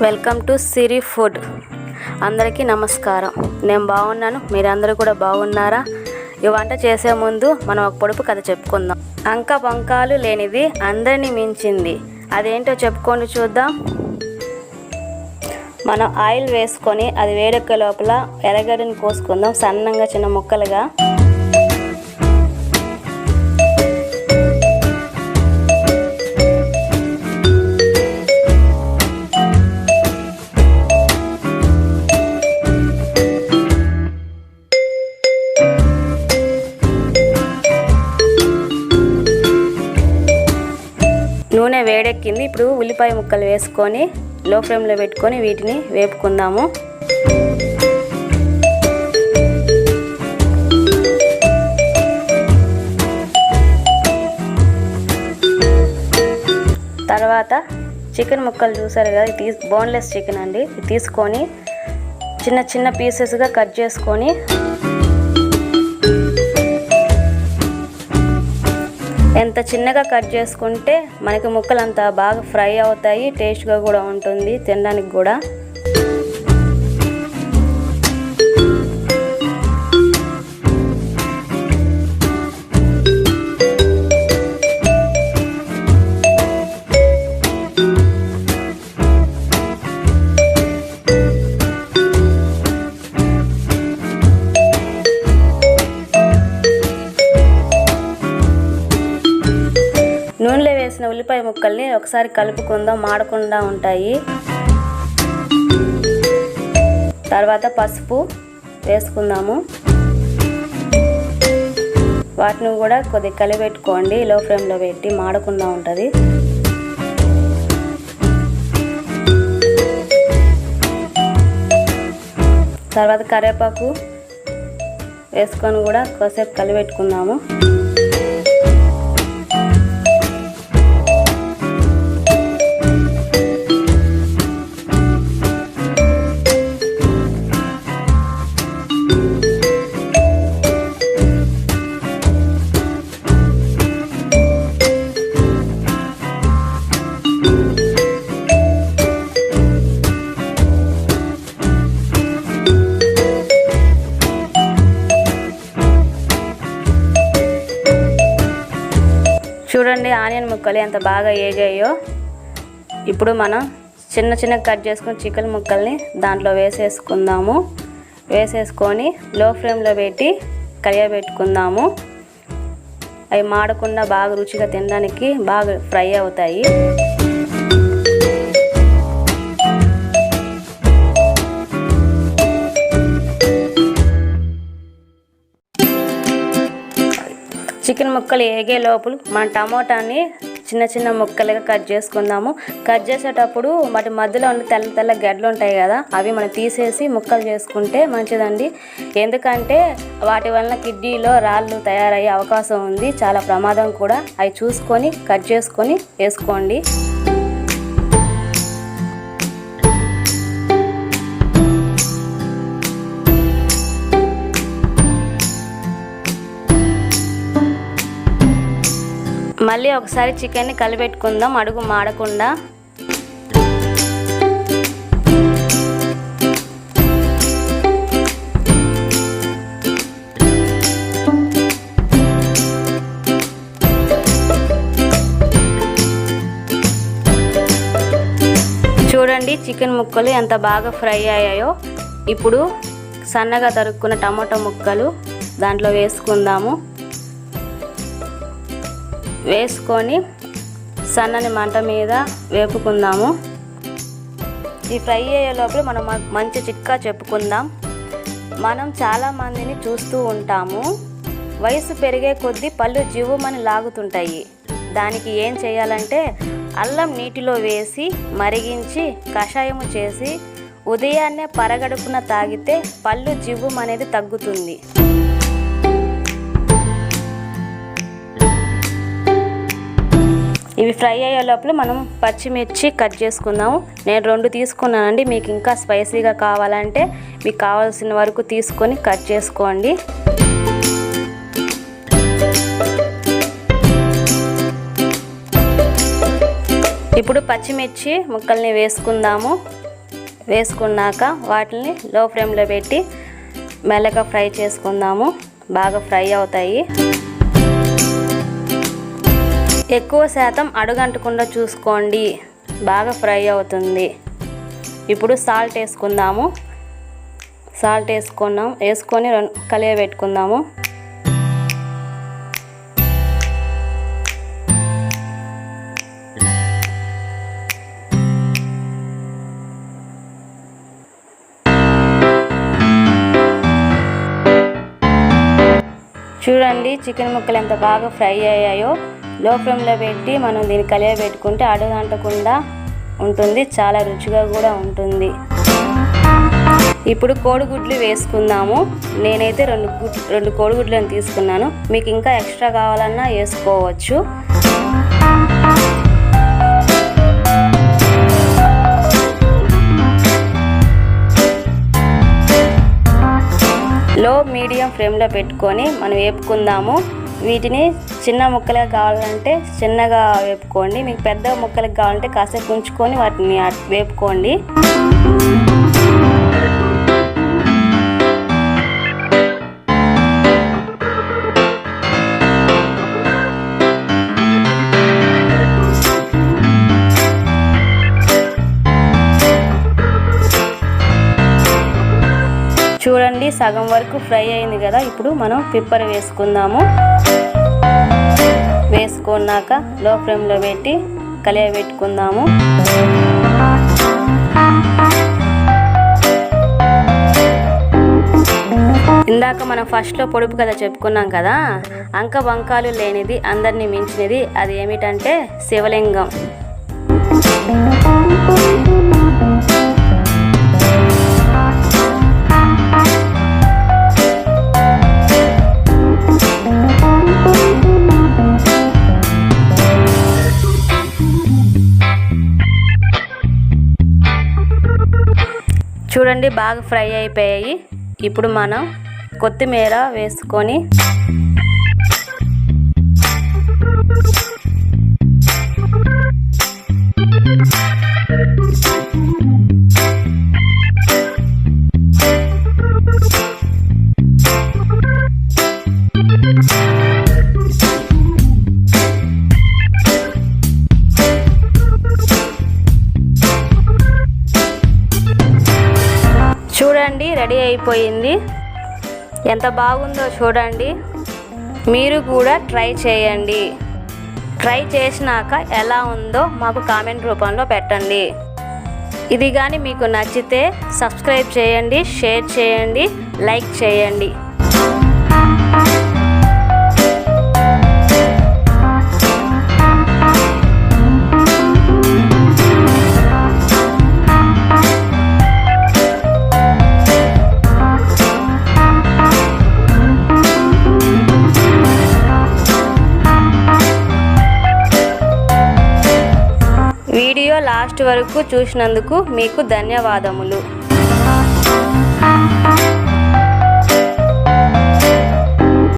Welcome to Sireefood. అందరికీ నమస్కారం. నేను బాగున్నాను, మీరందరూ కూడా బాగున్నారా? ఈ వంట చేసే ముందు మనం ఒక పొడుపు కథ చెప్పుకుందాం. అంక పంకాలు లేనిది అందరినీ మించింది, అదేంటో చెప్పుకొని చూద్దాం. మనం ఆయిల్ వేసుకొని అది వేడెక్కే లోపల ఎర్రగడ్డని కోసుకుందాం సన్నంగా చిన్న ముక్కలుగా. నూనె వేడెక్కింది. ఇప్పుడు ఉల్లిపాయ ముక్కలు వేసుకొని లో ఫ్లేమ్లో పెట్టుకొని వీటిని వేపుకుందాము. తర్వాత చికెన్ ముక్కలు చూసారు కదా, ఇది బోన్లెస్ చికెన్ అండి. ఇది తీసుకొని చిన్న చిన్న పీసెస్గా కట్ చేసుకొని ఎంత చిన్నగా కట్ చేసుకుంటే మనకి ముక్కలు అంత బాగా ఫ్రై అవుతాయి, టేస్ట్గా కూడా ఉంటుంది తినడానికి కూడా. నూనెలో వేసిన ఉల్లిపాయ ముక్కల్ని ఒకసారి కలుపుకుందాం, మాడకుండా ఉంటాయి. తర్వాత పసుపు వేసుకుందాము. వాటిని కూడా కొద్దిగా కలిపెట్టుకోండి, లో ఫ్లేమ్లో పెట్టి, మాడకుండా ఉంటుంది. తర్వాత కరివేపాకు వేసుకొని కూడా కొద్దిసేపు కలిపెట్టుకుందాము. చూడండి ఆనియన్ ముక్కలు ఎంత బాగా ఏగాయో. ఇప్పుడు మనం చిన్న చిన్నగా కట్ చేసుకుని చికెన్ ముక్కల్ని దాంట్లో వేసేసుకుందాము. వేసేసుకొని లో ఫ్లేమ్లో పెట్టి కలియబెట్టుకుందాము. అవి మాడకుండా బాగా రుచిగా తినడానికి బాగా ఫ్రై అవుతాయి. చికెన్ ముక్కలు ఏగే లోపల మన టమోటాని చిన్న చిన్న ముక్కలుగా కట్ చేసుకుందాము. కట్ చేసేటప్పుడు వాటి మధ్యలో ఉన్న తెల్ల తెల్ల గడ్డలు ఉంటాయి కదా, అవి మనం తీసేసి ముక్కలు చేసుకుంటే మంచిదండి. ఎందుకంటే వాటి వలన కిడ్నీలో రాళ్ళు తయారయ్యే అవకాశం ఉంది, చాలా ప్రమాదం కూడా. అవి చూసుకొని కట్ చేసుకొని వేసుకోండి. మళ్ళీ ఒకసారి చికెన్ని కలిపెట్టుకుందాం, అడుగు మాడకుండా. చూడండి చికెన్ ముక్కలు ఎంత బాగా ఫ్రై అయ్యాయో. ఇప్పుడు సన్నగా తరుక్కున్న టమాటో ముక్కలు దాంట్లో వేసుకుందాము. వేసుకొని సన్నని మంట మీద వేపుకుందాము. ఈ ఫ్రై అయ్యే లోపల మనం మంచి చిట్కా చెప్పుకుందాం. మనం చాలామందిని చూస్తూ ఉంటాము, వయసు పెరిగే కొద్దీ పళ్ళు జివ్వుమని లాగుతుంటాయి. దానికి ఏం చేయాలంటే అల్లం నీటిలో వేసి మరిగించి కషాయము చేసి ఉదయాన్నే పరగడుపున తాగితే పళ్ళు జివ్వుమనేది తగ్గుతుంది. ఇవి ఫ్రై అయ్యే లోపల మనం పచ్చిమిర్చి కట్ చేసుకుందాము. నేను 2 తీసుకున్నానండి. మీకు ఇంకా స్పైసీగా కావాలంటే మీకు కావాల్సిన వరకు తీసుకొని కట్ చేసుకోండి. ఇప్పుడు పచ్చిమిర్చి ముక్కల్ని వేసుకుందాము. వేసుకున్నాక వాటిని లో ఫ్లేమ్లో పెట్టి మెల్లగా ఫ్రై చేసుకుందాము. బాగా ఫ్రై అవుతాయి. ఎక్కువ శాతం అడుగంటకుండా చూసుకోండి, బాగా ఫ్రై అవుతుంది. ఇప్పుడు సాల్ట్ వేసుకుందాము. సాల్ట్ వేసుకొని కలియబెట్టుకుందాము. చూడండి చికెన్ ముక్కలు ఎంత బాగా ఫ్రై అయ్యాయో. లో ఫ్లేమ్లో పెట్టి మనం దీన్ని కలియబెట్టుకుంటే అడుగంటకుండా ఉంటుంది, చాలా రుచిగా కూడా ఉంటుంది. ఇప్పుడు కోడిగుడ్లు వేసుకుందాము. నేనైతే రెండు కోడిగుడ్లను తీసుకున్నాను. మీకు ఇంకా ఎక్స్ట్రా కావాలన్నా వేసుకోవచ్చు. లో మీడియం ఫ్లేమ్లో పెట్టుకొని మనం వేపుకుందాము. వీటిని చిన్న ముక్కలుగా కావాలంటే చిన్నగా వేపుకోండి. మీకు పెద్ద ముక్కలకు కావాలంటే కాసేపు ఉంచుకొని వాటిని వేపుకోండి. చూడండి సగం వరకు ఫ్రై అయింది కదా. ఇప్పుడు మనం పిప్పర్ వేసుకుందాము. వేసుకున్నాక లో ఫ్లేమ్లో పెట్టి కలియబెట్టుకుందాము. ఇందాక మనం ఫస్ట్లో పొడుపు కథ చెప్పుకున్నాం కదా, అంక బంకాలు లేనిది అందరినీ మించినది. అది ఏమిటంటే శివలింగం. చూడండి బాగా ఫ్రై అయిపోయాయి. ఇప్పుడు మనం కొత్తిమీర వేసుకొని చూడండి రెడీ అయిపోయింది. ఎంత బాగుందో చూడండి. మీరు కూడా ట్రై చేయండి. ట్రై చేసినాక ఎలా ఉందో మాకు కామెంట్ రూపంలో పెట్టండి. ఇది కానీ మీకు నచ్చితే సబ్స్క్రైబ్ చేయండి, షేర్ చేయండి, లైక్ చేయండి. వీడియో లాస్ట్ వరకు చూసినందుకు మీకు ధన్యవాదములు.